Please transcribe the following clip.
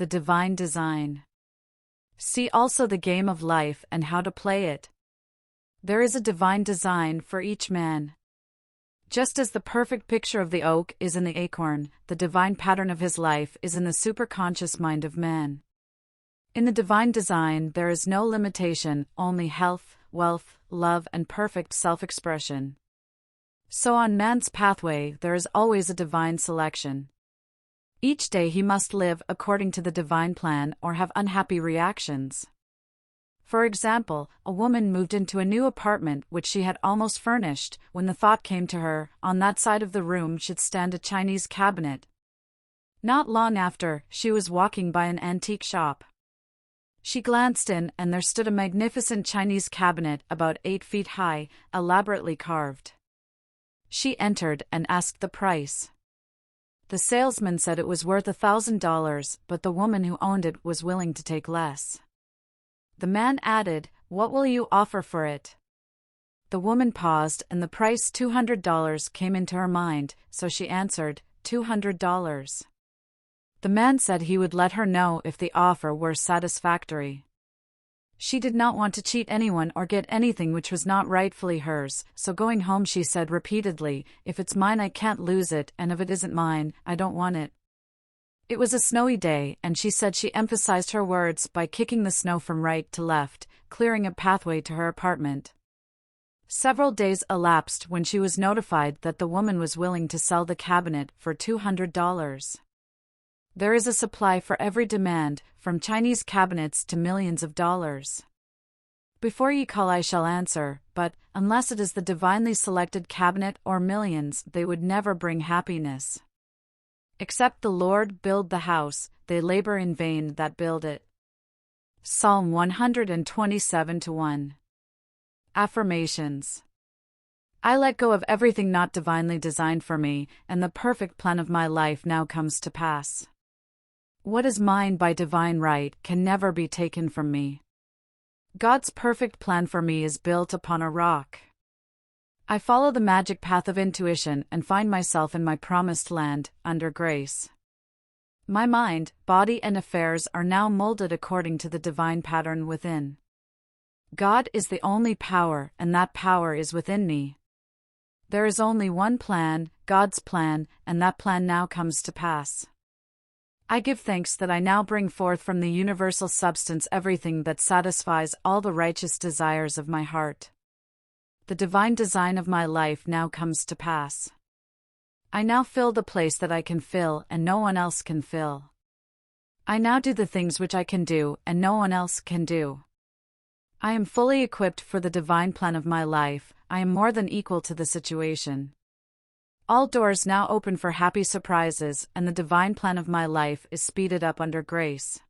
The divine design. See also the game of life and how to play it. There is a divine design for each man. Just as the perfect picture of the oak is in the acorn, the divine pattern of his life is in the superconscious mind of man. In the divine design there is no limitation, only health, wealth, love and perfect self-expression. So on man's pathway there is always a divine selection. Each day he must live according to the divine plan or have unhappy reactions. For example, a woman moved into a new apartment which she had almost furnished, when the thought came to her, on that side of the room should stand a Chinese cabinet. Not long after, she was walking by an antique shop. She glanced in and there stood a magnificent Chinese cabinet about 8 feet high, elaborately carved. She entered and asked the price. The salesman said it was worth $1,000, but the woman who owned it was willing to take less. The man added, "What will you offer for it?" The woman paused and the price $200 came into her mind, so she answered, $200. The man said he would let her know if the offer were satisfactory. She did not want to cheat anyone or get anything which was not rightfully hers, so going home she said repeatedly, "If it's mine I can't lose it, and if it isn't mine, I don't want it." It was a snowy day, and she said she emphasized her words by kicking the snow from right to left, clearing a pathway to her apartment. Several days elapsed when she was notified that the woman was willing to sell the cabinet for $200. There is a supply for every demand, from Chinese cabinets to millions of dollars. Before ye call I shall answer, but, unless it is the divinely selected cabinet or millions, they would never bring happiness. Except the Lord build the house, they labor in vain that build it. Psalm 127:1. Affirmations. I let go of everything not divinely designed for me, and the perfect plan of my life now comes to pass. What is mine by divine right can never be taken from me. God's perfect plan for me is built upon a rock. I follow the magic path of intuition and find myself in my promised land, under grace. My mind, body and affairs are now molded according to the divine pattern within. God is the only power, and that power is within me. There is only one plan, God's plan, and that plan now comes to pass. I give thanks that I now bring forth from the universal substance everything that satisfies all the righteous desires of my heart. The divine design of my life now comes to pass. I now fill the place that I can fill and no one else can fill. I now do the things which I can do and no one else can do. I am fully equipped for the divine plan of my life. I am more than equal to the situation. All doors now open for happy surprises, and the divine plan of my life is speeded up under grace.